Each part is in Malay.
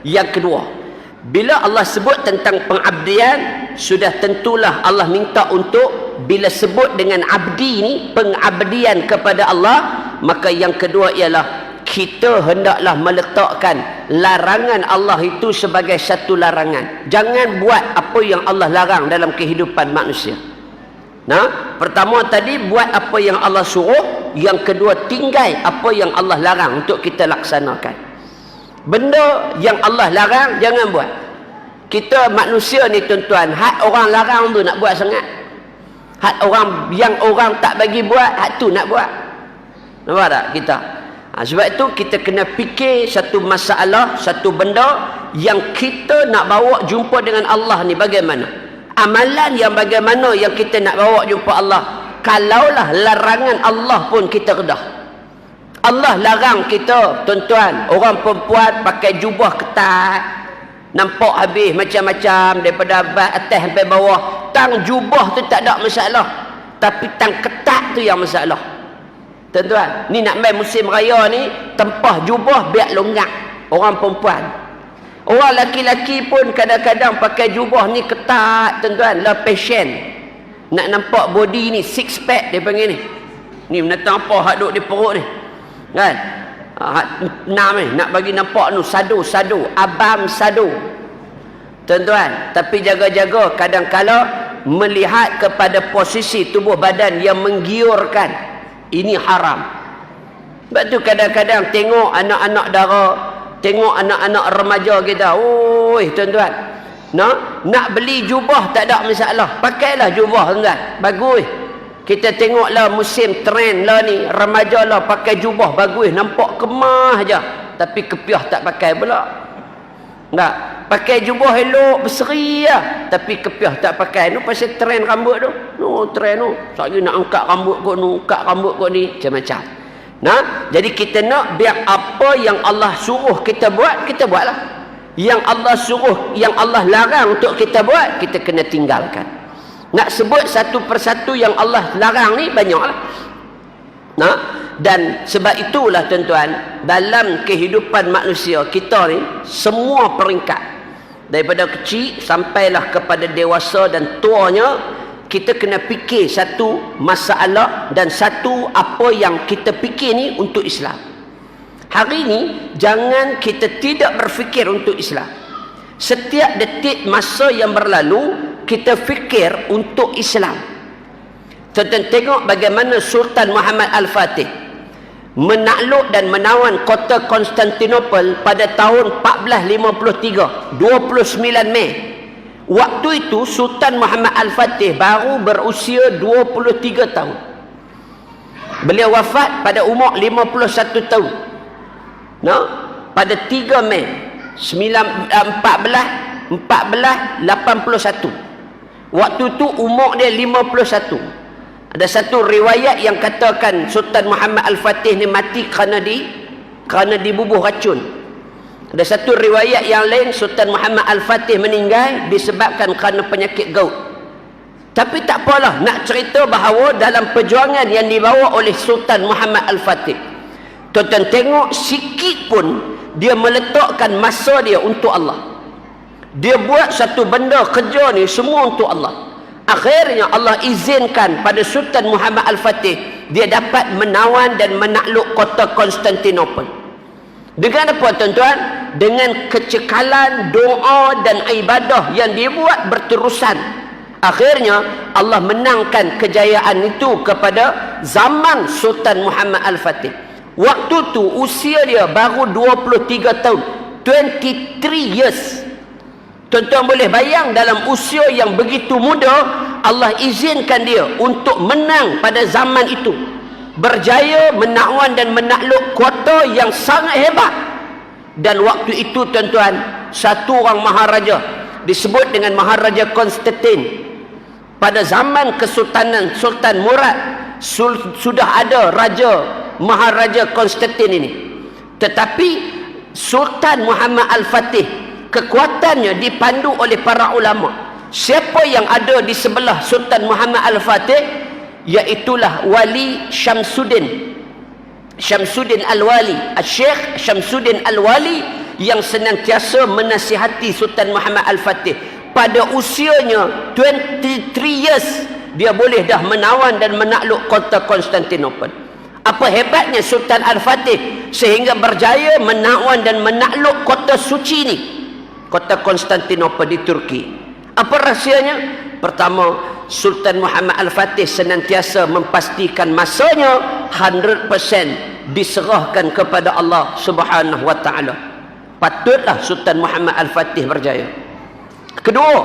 Yang kedua, bila Allah sebut tentang pengabdian, sudah tentulah Allah minta untuk, bila sebut dengan abdi ni, pengabdian kepada Allah, maka yang kedua ialah kita hendaklah meletakkan larangan Allah itu sebagai satu larangan. Jangan buat apa yang Allah larang dalam kehidupan manusia. Nah, pertama tadi buat apa yang Allah suruh, yang kedua tinggal apa yang Allah larang untuk kita laksanakan. Benda yang Allah larang jangan buat. Kita manusia ni tuan-tuan, hak orang larang tu nak buat sangat. Hak orang yang orang tak bagi buat, hak tu nak buat. Nampak tak kita? Sebab itu kita kena fikir satu masalah, satu benda yang kita nak bawa jumpa dengan Allah ni bagaimana. Amalan yang bagaimana yang kita nak bawa jumpa Allah. Kalaulah larangan Allah pun kita redah. Allah larang kita, tuan-tuan, orang perempuan pakai jubah ketat, nampak habis macam-macam daripada atas sampai bawah. Tang jubah tu tak ada masalah, tapi tang ketat tu yang masalah. Tuan-tuan, ni nak main musim raya ni, tempah jubah biar longgak orang perempuan. Orang laki-laki pun kadang-kadang pakai jubah ni ketat, tuan-tuan, lah passion. Nak nampak body ni, six pack dia panggil ni. Ni menatang apa hak duk di perut ni. Kan? Enam ni, nak bagi nampak tu, sado, abam sado. Tuan-tuan, tapi jaga-jaga kadang-kala melihat kepada posisi tubuh badan yang menggiurkan. Ini haram. Sebab tu kadang-kadang tengok anak-anak dara, tengok anak-anak remaja kita, oi tuan-tuan, nak beli jubah tak ada masalah, pakailah jubah tuan-tuan, bagus. Kita tengoklah musim trend lah ni, remaja lah pakai jubah bagus, nampak kemah aja, tapi kepiah tak pakai pula. Tak, pakai jubah elok berseri lah, tapi kepiah tak pakai. Nu pasal trend rambut tu, trend tu, saya nak angkat rambut kau nu, angkat rambut kau ni, macam-macam. Nah, jadi kita nak biar apa yang Allah suruh kita buat, kita buatlah. Yang Allah suruh, yang Allah larang untuk kita buat, kita kena tinggalkan. Nak sebut satu persatu yang Allah larang ni banyaklah. Nah, dan sebab itulah tuan-tuan, dalam kehidupan manusia kita ni, semua peringkat daripada kecil sampailah kepada dewasa dan tuanya, kita kena fikir satu masalah dan satu apa yang kita fikir ni untuk Islam. Hari ni jangan kita tidak berfikir untuk Islam. Setiap detik masa yang berlalu kita fikir untuk Islam. Tuan-tuan tengok bagaimana Sultan Muhammad Al-Fatih menakluk dan menawan kota Konstantinopel pada tahun 1453, 29 Mei. Waktu itu Sultan Muhammad Al-Fatih baru berusia 23 tahun. Beliau wafat pada umur 51 tahun. Pada 3 Mei 1481. Waktu tu umur dia 51. Ada satu riwayat yang katakan Sultan Muhammad Al-Fatih ni mati kerana dibubuh racun. Ada satu riwayat yang lain Sultan Muhammad Al-Fatih meninggal disebabkan kerana penyakit gout. Tapi tak apalah, nak cerita bahawa dalam perjuangan yang dibawa oleh Sultan Muhammad Al-Fatih, tuan-tuan tengok sikit pun dia meletakkan masa dia untuk Allah. Dia buat satu benda kerja ni semua untuk Allah. Akhirnya Allah izinkan pada Sultan Muhammad Al-Fatih dia dapat menawan dan menakluk kota Konstantinopel. Dengan apa tuan-tuan? Dengan kecekalan doa dan ibadah yang dia buat berterusan. Akhirnya Allah menangkan kejayaan itu kepada zaman Sultan Muhammad Al-Fatih. Waktu tu usia dia baru 23 tahun, 23 years. Tuan-tuan boleh bayang dalam usia yang begitu muda Allah izinkan dia untuk menang pada zaman itu, berjaya menawan dan menakluk kota yang sangat hebat. Dan waktu itu tuan-tuan, satu orang maharaja disebut dengan Maharaja Konstantin. Pada zaman kesultanan Sultan Murad sudah ada raja Maharaja Konstantin ini. Tetapi Sultan Muhammad Al-Fatih kekuatannya dipandu oleh para ulama. Siapa yang ada di sebelah Sultan Muhammad Al-Fatih, iaitulah Wali Syamsuddin Al-Wali, Syekh Syamsuddin Al-Wali, yang senantiasa menasihati Sultan Muhammad Al-Fatih. Pada usianya 23 years dia boleh dah menawan dan menakluk kota Konstantinopel. Apa hebatnya Sultan Al-Fatih sehingga berjaya menawan dan menakluk kota suci ni, kota Konstantinopel di Turki. Apa rahsianya? Pertama, Sultan Muhammad Al-Fatih senantiasa memastikan masanya 100% diserahkan kepada Allah Subhanahu wa taala. Patutlah Sultan Muhammad Al-Fatih berjaya. Kedua,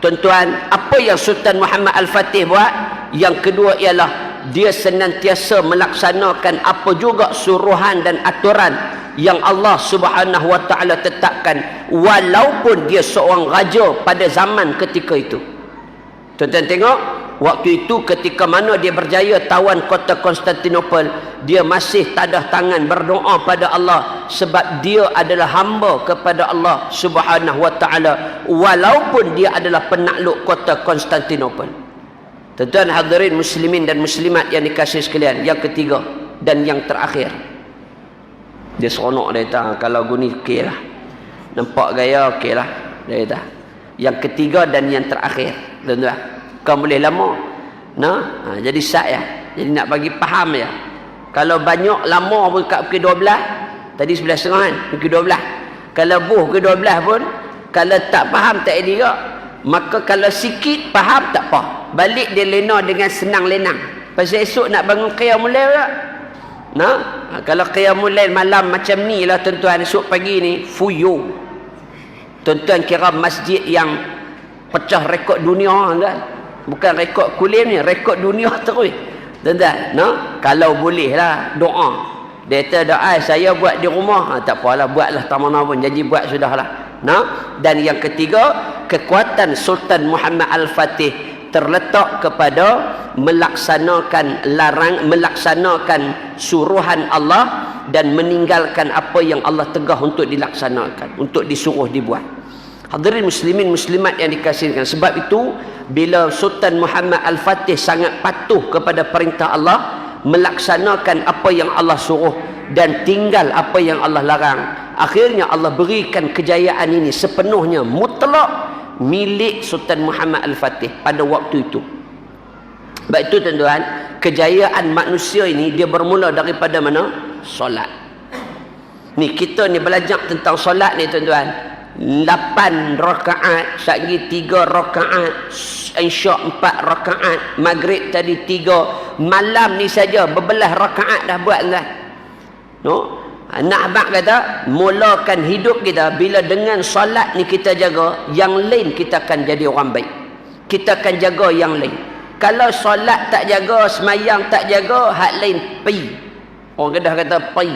tuan-tuan, apa yang Sultan Muhammad Al-Fatih buat? Yang kedua ialah dia senantiasa melaksanakan apa juga suruhan dan aturan yang Allah Subhanahu wa taala tetapkan, walaupun dia seorang raja pada zaman ketika itu. Tuan-tuan tengok, waktu itu ketika mana dia berjaya tawan kota Konstantinopel, dia masih tadah tangan berdoa pada Allah sebab dia adalah hamba kepada Allah Subhanahu wa taala walaupun dia adalah penakluk kota Konstantinopel. Tuan-tuan hadirin muslimin dan muslimat yang dikasihi sekalian, yang ketiga dan yang terakhir. Dia seronok dia kata, kalau guni okey lah. Nampak gaya okey lah. Dia kata. Yang ketiga dan yang terakhir. Tuan-tuan, kau boleh lama. Nah, jadi sat ya. Jadi nak bagi faham ya. Kalau banyak lama pun kat pukul 12. Tadi 11.30 kan? Pukul 12. Kalau buh ke 12 pun, kalau tak faham tak ada juga. Maka kalau sikit faham tak apa. Balik dia lena dengan senang lenang. Pasal esok nak bangun qiyamul lail tak? Nah, kalau qiyamul lail malam macam ni lah tuan-tuan, esok pagi ni fuyo. Tuan-tuan kira masjid yang pecah rekod dunia kan? Bukan rekod kulim ni, rekod dunia terus. Tuan-tuan, nah, kalau boleh lah doa. Dia kata doa saya buat di rumah, tak apalah, buatlah tak mana pun, janji buat sudahlah. Nah, dan yang ketiga, kekuatan Sultan Muhammad Al-Fatih terletak kepada melaksanakan suruhan Allah dan meninggalkan apa yang Allah tegah untuk dilaksanakan, untuk disuruh dibuat. Hadirin muslimin muslimat yang dikasihikan, sebab itu bila Sultan Muhammad Al-Fatih sangat patuh kepada perintah Allah, melaksanakan apa yang Allah suruh dan tinggal apa yang Allah larang, akhirnya Allah berikan kejayaan ini sepenuhnya mutlak milik Sultan Muhammad Al-Fatih pada waktu itu. Sebab itu tuan-tuan, kejayaan manusia ini dia bermula daripada mana? Solat. Ni kita ni belajar tentang solat ni tuan-tuan. 8 rakaat, sehari 3 rakaat, Isyak 4 rakaat, Maghrib tadi 3, malam ni saja berbelah rakaat dah buat lah. No? Nak abang kata, mulakan hidup kita bila dengan solat ni kita jaga, yang lain kita akan jadi orang baik. Kita akan jaga yang lain. Kalau solat tak jaga, semayang tak jaga, hak lain pi. Orang Kedah kata pi.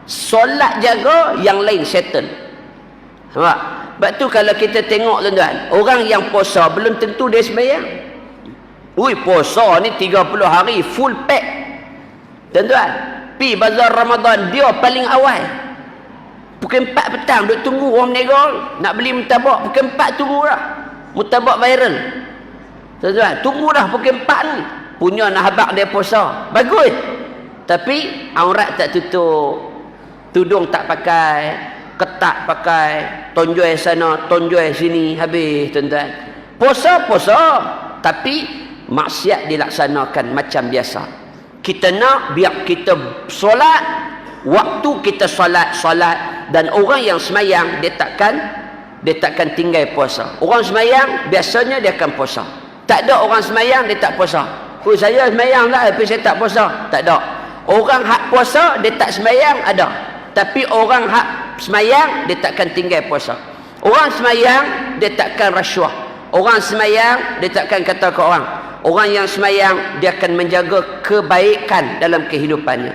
Solat jaga, yang lain settle. Nampak? Sebab tu kalau kita tengok tuan-tuan, orang yang puasa belum tentu dia semayang. Ui, puasa ni 30 hari full pack. Tuan-tuan, pi bazar Ramadan dia paling awal. Pukul 4 petang duk tunggu orang berniaga nak beli murtabak, pukul 4 tunggu dah. Murtabak viral. Tuan-tuan, tunggu dah pukul 4 ni. Punya nak habaq dia puasa. Bagus. Tapi aurat tak tutup. Tudung tak pakai, ketat pakai, tonjoi sana, tonjoi sini, habis tuan-tuan. Puasa, tapi maksiat dilaksanakan macam biasa. Kita nak biar kita solat, waktu kita solat, dan orang yang semayang dia takkan tinggal puasa. Orang semayang biasanya dia akan puasa. Tak ada orang semayang dia tak puasa. Saya semayang lah tapi saya tak puasa. Tak ada. Orang hak puasa dia tak semayang ada. Tapi orang hak semayang dia takkan tinggal puasa. Orang semayang dia takkan rasuah. Orang semayang dia takkan kata ke orang. Orang yang semayang dia akan menjaga kebaikan dalam kehidupannya.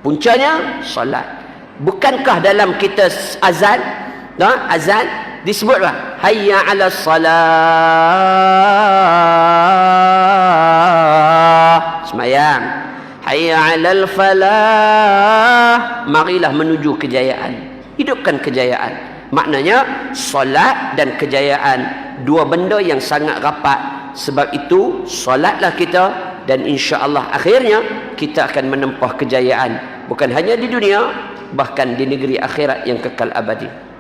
Puncanya solat. Bukankah dalam kita azan, azan disebutlah hayya 'alas salah, semayang. Hayya 'alal falah, marilah menuju kejayaan. Hidupkan kejayaan. Maknanya solat dan kejayaan dua benda yang sangat rapat. Sebab itu solatlah kita dan insya-Allah akhirnya kita akan menempah kejayaan bukan hanya di dunia bahkan di negeri akhirat yang kekal abadi.